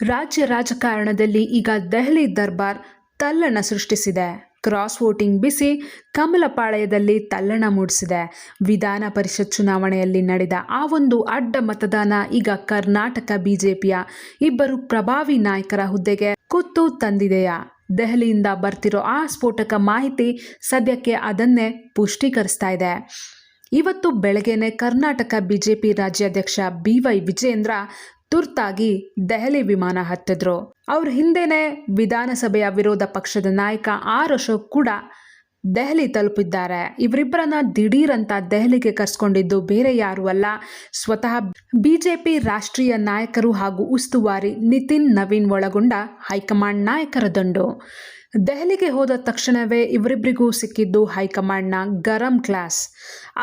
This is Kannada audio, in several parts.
ರಾಜ್ಯ ರಾಜಕಾರಣದಲ್ಲಿ ಈಗ ದೆಹಲಿ ದರ್ಬಾರ್ ತಲ್ಲಣ ಸೃಷ್ಟಿಸಿದೆ. ಕ್ರಾಸ್ ವೋಟಿಂಗ್ ಬಿಸಿ ಕಮಲಪಾಳ್ಯದಲ್ಲಿ ತಲ್ಲಣ ಮೂಡಿಸಿದೆ. ವಿಧಾನ ಪರಿಷತ್ ಚುನಾವಣೆಯಲ್ಲಿ ನಡೆದ ಆ ಒಂದು ಅಡ್ಡ ಮತದಾನ ಈಗ ಕರ್ನಾಟಕ ಬಿಜೆಪಿಯ ಇಬ್ಬರು ಪ್ರಭಾವಿ ನಾಯಕರ ಹುದ್ದೆಗೆ ಕುತ್ತು ತಂದಿದೆಯಾ? ದೆಹಲಿಯಿಂದ ಬರ್ತಿರೋ ಆ ಸ್ಫೋಟಕ ಮಾಹಿತಿ ಸದ್ಯಕ್ಕೆ ಅದನ್ನೇ ಪುಷ್ಟೀಕರಿಸ್ತಾ ಇದೆ. ಇವತ್ತು ಬೆಳಗ್ಗೆನೆ ಕರ್ನಾಟಕ ಬಿಜೆಪಿ ರಾಜ್ಯಾಧ್ಯಕ್ಷ BY ವಿಜಯೇಂದ್ರ ತುರ್ತಾಗಿ ದೆಹಲಿ ವಿಮಾನ ಹತ್ತಿದ್ರು. ಅವ್ರ ಹಿಂದೆನೆ ವಿಧಾನಸಭೆಯ ವಿರೋಧ ಪಕ್ಷದ ನಾಯಕ ಅಶೋಕ್ ಕೂಡ ದೆಹಲಿ ತಲುಪಿದ್ದಾರೆ. ಇವರಿಬ್ಬರನ್ನ ದಿಢೀರಂತ ದೆಹಲಿಗೆ ಕರೆಸ್ಕೊಂಡಿದ್ದು ಬೇರೆ ಯಾರು ಅಲ್ಲ, ಸ್ವತಃ ಬಿಜೆಪಿ ರಾಷ್ಟ್ರೀಯ ನಾಯಕರು ಹಾಗೂ ಉಸ್ತುವಾರಿ ನಿತಿನ್ ನವೀನ್ ಒಳಗೊಂಡ ಹೈಕಮಾಂಡ್ ನಾಯಕರ ದಂಡು. ದೆಹಲಿಗೆ ಹೋದ ತಕ್ಷಣವೇ ಇವರಿಬ್ಬರಿಗೂ ಸಿಕ್ಕಿದ್ದು ಹೈಕಮಾಂಡ್ನ ಗರಂ ಕ್ಲಾಸ್.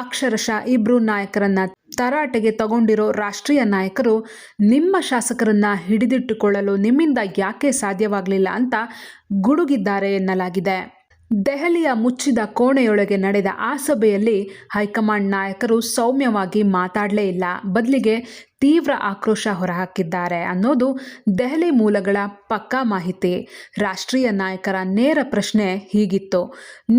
ಅಕ್ಷರಶಃ ಇಬ್ರು ನಾಯಕರನ್ನ ತರಾಟೆಗೆ ತಗೊಂಡಿರೋ ರಾಷ್ಟ್ರೀಯ ನಾಯಕರು ನಿಮ್ಮ ಶಾಸಕರನ್ನ ಹಿಡಿದಿಟ್ಟುಕೊಳ್ಳಲು ನಿಮ್ಮಿಂದ ಯಾಕೆ ಸಾಧ್ಯವಾಗಲಿಲ್ಲ ಅಂತ ಗುಡುಗಿದ್ದಾರೆ ಎನ್ನಲಾಗಿದೆ. ದೆಹಲಿಯ ಮುಚ್ಚಿದ ಕೋಣೆಯೊಳಗೆ ನಡೆದ ಆ ಸಭೆಯಲ್ಲಿ ಹೈಕಮಾಂಡ್ ನಾಯಕರು ಸೌಮ್ಯವಾಗಿ ಮಾತಾಡಲೇ ಇಲ್ಲ, ಬದಲಿಗೆ ತೀವ್ರ ಆಕ್ರೋಶ ಹೊರಹಾಕಿದ್ದಾರೆ ಅನ್ನೋದು ದೆಹಲಿ ಮೂಲಗಳ ಪಕ್ಕಾ ಮಾಹಿತಿ. ರಾಷ್ಟ್ರೀಯ ನಾಯಕರ ನೇರ ಪ್ರಶ್ನೆ ಹೀಗಿತ್ತು: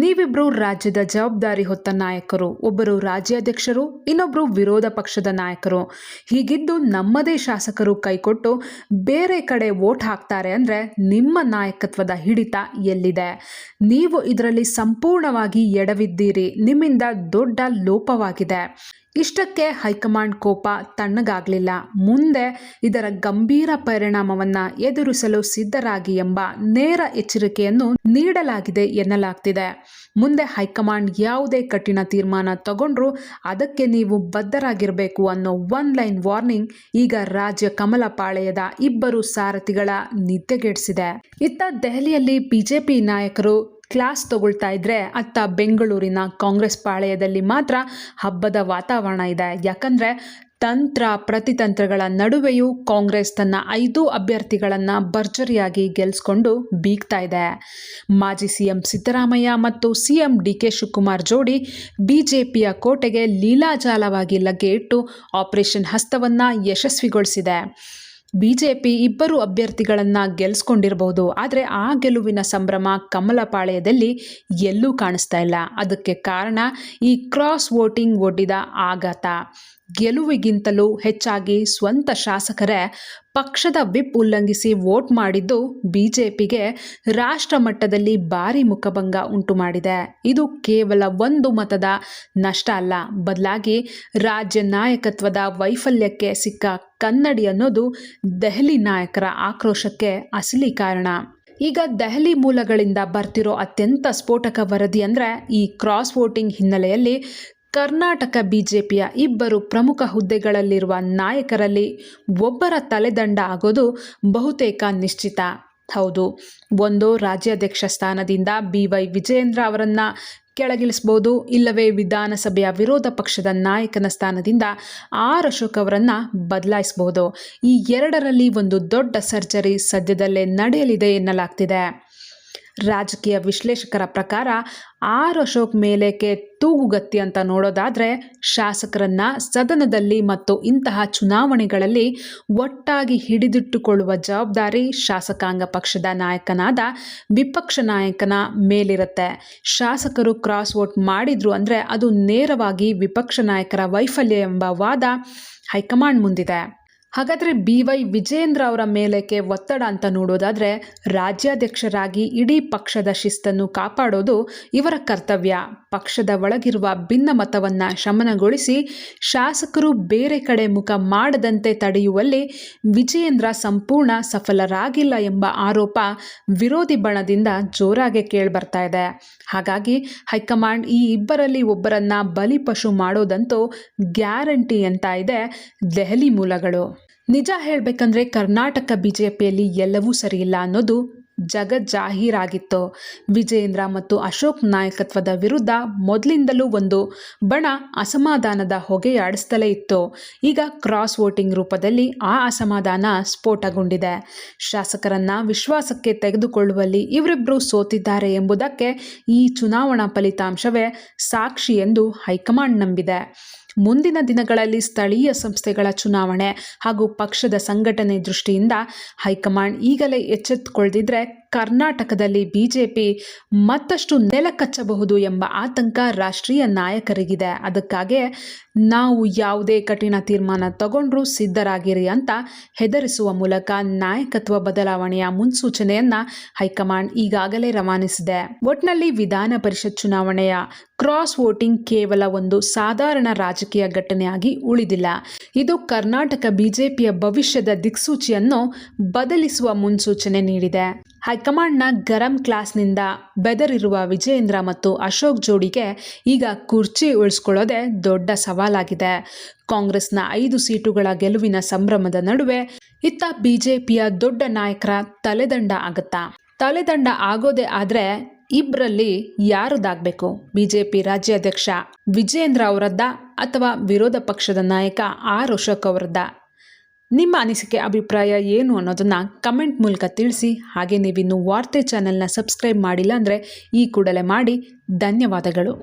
ನೀವಿಬ್ರು ರಾಜ್ಯದ ಜವಾಬ್ದಾರಿ ಹೊತ್ತ ನಾಯಕರು, ಒಬ್ಬರು ರಾಜ್ಯಾಧ್ಯಕ್ಷರು, ಇನ್ನೊಬ್ರು ವಿರೋಧ ಪಕ್ಷದ ನಾಯಕರು. ಹೀಗಿದ್ದು ನಮ್ಮದೇ ಶಾಸಕರು ಕೈಕೊಟ್ಟು ಬೇರೆ ಕಡೆ ವೋಟ್ ಹಾಕ್ತಾರೆ ಅಂದರೆ ನಿಮ್ಮ ನಾಯಕತ್ವದ ಹಿಡಿತ ಎಲ್ಲಿದೆ? ನೀವು ಇದರಲ್ಲಿ ಸಂಪೂರ್ಣವಾಗಿ ಎಡವಿದ್ದೀರಿ. ನಿಮ್ಮಿಂದ ದೊಡ್ಡ ಲೋಪವಾಗಿದೆ. ಇಷ್ಟಕ್ಕೆ ಹೈಕಮಾಂಡ್ ಕೋಪ ತಣ್ಣಗಾಗಲಿಲ್ಲ. ಮುಂದೆ ಇದರ ಗಂಭೀರ ಪರಿಣಾಮವನ್ನು ಎದುರಿಸಲು ಸಿದ್ಧರಾಗಿ ಎಂಬ ನೇರ ಎಚ್ಚರಿಕೆಯನ್ನು ನೀಡಲಾಗಿದೆ ಎನ್ನಲಾಗ್ತಿದೆ. ಮುಂದೆ ಹೈಕಮಾಂಡ್ ಯಾವುದೇ ಕಠಿಣ ತೀರ್ಮಾನ ತಗೊಂಡ್ರೂ ಅದಕ್ಕೆ ನೀವು ಬದ್ಧರಾಗಿರಬೇಕು ಅನ್ನೋ ಒನ್ ಲೈನ್ ವಾರ್ನಿಂಗ್ ಈಗ ರಾಜ್ಯ ಕಮಲಪಾಳ್ಯದ ಇಬ್ಬರು ಸಾರಥಿಗಳ ನಿದ್ದೆಗೆಡಿಸಿದೆ. ಇತ್ತ ದೆಹಲಿಯಲ್ಲಿ ಬಿಜೆಪಿ ನಾಯಕರು ಕ್ಲಾಸ್ ತಗೊಳ್ತಾ ಇದ್ರೆ, ಅತ್ತ ಬೆಂಗಳೂರಿನ ಕಾಂಗ್ರೆಸ್ ಪಾಳೆಯದಲ್ಲಿ ಮಾತ್ರ ಹಬ್ಬದ ವಾತಾವರಣ ಇದೆ. ಯಾಕಂದ್ರೆ ತಂತ್ರ ಪ್ರತಿತಂತ್ರಗಳ ನಡುವೆಯೂ ಕಾಂಗ್ರೆಸ್ ತನ್ನ 5 ಅಭ್ಯರ್ಥಿಗಳನ್ನು ಭರ್ಜರಿಯಾಗಿ ಗೆಲ್ಲಿಸ್ಕೊಂಡು ಬೀಗ್ತಾ ಇದೆ. ಮಾಜಿ CM ಸಿದ್ದರಾಮಯ್ಯ ಮತ್ತು CM DK ಶಿವಕುಮಾರ್ ಜೋಡಿ ಬಿಜೆಪಿಯ ಕೋಟೆಗೆ ಲೀಲಾಜಾಲವಾಗಿ ಲಗ್ಗೆ ಇಟ್ಟು ಆಪರೇಷನ್ ಹಸ್ತವನ್ನು ಯಶಸ್ವಿಗೊಳಿಸಿದೆ. ಬಿಜೆಪಿ ಇಬ್ಬರು ಅಭ್ಯರ್ಥಿಗಳನ್ನು ಗೆಲ್ಲಿಸ್ಕೊಂಡಿರಬಹುದು, ಆದರೆ ಆ ಗೆಲುವಿನ ಸಂಭ್ರಮ ಕಮಲಪಾಳ್ಯದಲ್ಲಿ ಎಲ್ಲೂ ಕಾಣಿಸ್ತಾ ಇಲ್ಲ. ಅದಕ್ಕೆ ಕಾರಣ ಈ ಕ್ರಾಸ್ ವೋಟಿಂಗ್ ಒಡ್ಡಿದ ಆಘಾತ. ಗೆಲುವಿಗಿಂತಲೂ ಹೆಚ್ಚಾಗಿ ಸ್ವಂತ ಶಾಸಕರೇ ಪಕ್ಷದ ವಿಪ್ ಉಲ್ಲಂಘಿಸಿ ವೋಟ್ ಮಾಡಿದ್ದು ಬಿಜೆಪಿಗೆ ರಾಷ್ಟ್ರ ಮಟ್ಟದಲ್ಲಿ ಭಾರಿ ಮುಖಭಂಗ ಉಂಟು ಮಾಡಿದೆ. ಇದು ಕೇವಲ ಒಂದು ಮತದ ನಷ್ಟ ಅಲ್ಲ, ಬದಲಾಗಿ ರಾಜ್ಯ ನಾಯಕತ್ವದ ವೈಫಲ್ಯಕ್ಕೆ ಸಿಕ್ಕ ಕನ್ನಡಿ ಅನ್ನೋದು ದೆಹಲಿ ನಾಯಕರ ಆಕ್ರೋಶಕ್ಕೆ ಅಸಲಿ ಕಾರಣ. ಈಗ ದೆಹಲಿ ಮೂಲಗಳಿಂದ ಬರ್ತಿರೋ ಅತ್ಯಂತ ಸ್ಫೋಟಕ ವರದಿ ಅಂದರೆ, ಈ ಕ್ರಾಸ್ ವೋಟಿಂಗ್ ಹಿನ್ನೆಲೆಯಲ್ಲಿ ಕರ್ನಾಟಕ ಬಿಜೆಪಿಯ ಇಬ್ಬರು ಪ್ರಮುಖ ಹುದ್ದೆಗಳಲ್ಲಿರುವ ನಾಯಕರಲ್ಲಿ ಒಬ್ಬರ ತಲೆದಂಡ ಆಗೋದು ಬಹುತೇಕ ನಿಶ್ಚಿತ. ಹೌದು, ಒಂದು ರಾಜ್ಯಾಧ್ಯಕ್ಷ ಸ್ಥಾನದಿಂದ BY ವಿಜಯೇಂದ್ರ ಅವರನ್ನು ಕೆಳಗಿಳಿಸಬಹುದು, ಇಲ್ಲವೇ ವಿಧಾನಸಭೆಯ ವಿರೋಧ ಪಕ್ಷದ ನಾಯಕನ ಸ್ಥಾನದಿಂದ ಅಶೋಕ್ ಅವರನ್ನು ಬದಲಾಯಿಸಬಹುದು. ಈ ಎರಡರಲ್ಲಿ ಒಂದು ದೊಡ್ಡ ಸರ್ಜರಿ ಸದ್ಯದಲ್ಲೇ ನಡೆಯಲಿದೆ ಎನ್ನಲಾಗ್ತಿದೆ. ರಾಜಕೀಯ ವಿಶ್ಲೇಷಕರ ಪ್ರಕಾರ ಅಶೋಕ್ ಮೇಲೇಕೆ ತೂಗುಗತ್ತಿ ಅಂತ ನೋಡೋದಾದರೆ, ಶಾಸಕರನ್ನ ಸದನದಲ್ಲಿ ಮತ್ತು ಇಂತಹ ಚುನಾವಣೆಗಳಲ್ಲಿ ಒಟ್ಟಾಗಿ ಹಿಡಿದಿಟ್ಟುಕೊಳ್ಳುವ ಜವಾಬ್ದಾರಿ ಶಾಸಕಾಂಗ ಪಕ್ಷದ ನಾಯಕನಾದ ವಿಪಕ್ಷ ನಾಯಕನ ಮೇಲಿರುತ್ತೆ. ಶಾಸಕರು ಕ್ರಾಸ್ ವೋಟ್ ಮಾಡಿದ್ರು ಅಂದರೆ ಅದು ನೇರವಾಗಿ ವಿಪಕ್ಷ ನಾಯಕರ ವೈಫಲ್ಯ ಎಂಬ ವಾದ ಹೈಕಮಾಂಡ್ ಮುಂದಿದೆ. ಹಾಗಾದರೆ BY ವಿಜಯೇಂದ್ರ ಅವರ ಮೇಲಕ್ಕೆ ಒತ್ತಡ ಅಂತ ನೋಡೋದಾದರೆ, ರಾಜ್ಯಾಧ್ಯಕ್ಷರಾಗಿ ಇಡೀ ಪಕ್ಷದ ಶಿಸ್ತನ್ನು ಕಾಪಾಡೋದು ಇವರ ಕರ್ತವ್ಯ. ಪಕ್ಷದ ಒಳಗಿರುವ ಭಿನ್ನಮತವನ್ನು ಶಮನಗೊಳಿಸಿ ಶಾಸಕರು ಬೇರೆ ಕಡೆ ಮುಖ ಮಾಡದಂತೆ ತಡೆಯುವಲ್ಲಿ ವಿಜಯೇಂದ್ರ ಸಂಪೂರ್ಣ ಸಫಲರಾಗಿಲ್ಲ ಎಂಬ ಆರೋಪ ವಿರೋಧಿ ಬಣದಿಂದ ಜೋರಾಗಿ ಕೇಳಿಬರ್ತಾ ಇದೆ. ಹಾಗಾಗಿ ಹೈಕಮಾಂಡ್ ಈ ಇಬ್ಬರಲ್ಲಿ ಒಬ್ಬರನ್ನ ಬಲಿಪಶು ಮಾಡೋದಂತೂ ಗ್ಯಾರಂಟಿ ಅಂತ ಇದೆ ದೆಹಲಿ ಮೂಲಗಳು. ನಿಜ ಹೇಳಬೇಕಂದ್ರೆ ಕರ್ನಾಟಕ ಬಿಜೆಪಿಯಲ್ಲಿ ಎಲ್ಲವೂ ಸರಿಯಿಲ್ಲ ಅನ್ನೋದು ಜಗಜ್ಜಾಹೀರಾಗಿತ್ತು. ವಿಜಯೇಂದ್ರ ಮತ್ತು ಅಶೋಕ್ ನಾಯಕತ್ವದ ವಿರುದ್ಧ ಮೊದಲಿಂದಲೂ ಒಂದು ಬಣ ಅಸಮಾಧಾನದ ಹೊಗೆಯಾಡಿಸ್ತಲೇ ಇತ್ತು. ಈಗ ಕ್ರಾಸ್ ವೋಟಿಂಗ್ ರೂಪದಲ್ಲಿ ಆ ಅಸಮಾಧಾನ ಸ್ಫೋಟಗೊಂಡಿದೆ. ಶಾಸಕರನ್ನ ವಿಶ್ವಾಸಕ್ಕೆ ತೆಗೆದುಕೊಳ್ಳುವಲ್ಲಿ ಇವರಿಬ್ಬರು ಸೋತಿದ್ದಾರೆ ಎಂಬುದಕ್ಕೆ ಈ ಚುನಾವಣಾ ಫಲಿತಾಂಶವೇ ಸಾಕ್ಷಿ ಎಂದು ಹೈಕಮಾಂಡ್ ನಂಬಿದೆ. ಮುಂದಿನ ದಿನಗಳಲ್ಲಿ ಸ್ಥಳೀಯ ಸಂಸ್ಥೆಗಳ ಚುನಾವಣೆ ಹಾಗೂ ಪಕ್ಷದ ಸಂಘಟನೆ ದೃಷ್ಟಿಯಿಂದ ಹೈಕಮಾಂಡ್ ಈಗಲೇ ಎಚ್ಚೆತ್ತುಕೊಳ್ಳದಿದ್ದರೆ ಕರ್ನಾಟಕದಲ್ಲಿ ಬಿಜೆಪಿ ಮತ್ತಷ್ಟು ನೆಲಕಚ್ಚಬಹುದು ಎಂಬ ಆತಂಕ ರಾಷ್ಟ್ರೀಯ ನಾಯಕರಿಗಿದೆ. ಅದಕ್ಕಾಗಿ ನಾವು ಯಾವುದೇ ಕಠಿಣ ತೀರ್ಮಾನ ತಗೊಂಡ್ರೂ ಸಿದ್ಧರಾಗಿರಿ ಅಂತ ಹೆದರಿಸುವ ಮೂಲಕ ನಾಯಕತ್ವ ಬದಲಾವಣೆಯ ಮುನ್ಸೂಚನೆಯನ್ನ ಹೈಕಮಾಂಡ್ ಈಗಾಗಲೇ ರವಾನಿಸಿದೆ. ಒಟ್ನಲ್ಲಿ ವಿಧಾನ ಪರಿಷತ್ ಚುನಾವಣೆಯ ಕ್ರಾಸ್ ವೋಟಿಂಗ್ ಕೇವಲ ಒಂದು ಸಾಧಾರಣ ರಾಜಕೀಯ ಘಟನೆಯಾಗಿ ಉಳಿದಿಲ್ಲ. ಇದು ಕರ್ನಾಟಕ ಬಿಜೆಪಿಯ ಭವಿಷ್ಯದ ದಿಕ್ಸೂಚಿಯನ್ನು ಬದಲಿಸುವ ಮುನ್ಸೂಚನೆ ನೀಡಿದೆ. ಹೈಕಮಾಂಡ್ನ ಗರಂ ಕ್ಲಾಸ್ನಿಂದ ಬೆದರಿರುವ ವಿಜಯೇಂದ್ರ ಮತ್ತು ಅಶೋಕ್ ಜೋಡಿಗೆ ಈಗ ಕುರ್ಚಿ ಉಳಿಸ್ಕೊಳ್ಳೋದೇ ದೊಡ್ಡ ಸವಾಲಾಗಿದೆ. ಕಾಂಗ್ರೆಸ್ನ 5 ಸೀಟುಗಳ ಗೆಲುವಿನ ಸಂಭ್ರಮದ ನಡುವೆ ಇತ್ತ ಬಿಜೆಪಿಯ ದೊಡ್ಡ ನಾಯಕರ ತಲೆದಂಡ ಆಗತ್ತಾ? ತಲೆದಂಡ ಆಗೋದೇ ಆದರೆ ಇಬ್ಬರಲ್ಲಿ ಯಾರದಾಗಬೇಕು? ಬಿಜೆಪಿ ರಾಜ್ಯಾಧ್ಯಕ್ಷ ವಿಜಯೇಂದ್ರ ಅವರದ್ದ ಅಥವಾ ವಿರೋಧ ಪಕ್ಷದ ನಾಯಕ ಆರ್ ಅಶೋಕ್ ಅವರದ್ದ? ನಿಮ್ಮ ಅನಿಸಿಕೆ ಅಭಿಪ್ರಾಯ ಏನು ಅನ್ನೋದನ್ನು ಕಮೆಂಟ್ ಮೂಲಕ ತಿಳಿಸಿ. ಹಾಗೆ ನೀವಿನ್ನು ವಾರ್ತೆ ಚಾನೆಲ್ನ ಸಬ್ಸ್ಕ್ರೈಬ್ ಮಾಡಿಲ್ಲ ಅಂದರೆ ಈ ಕೂಡಲೇ ಮಾಡಿ. ಧನ್ಯವಾದಗಳು.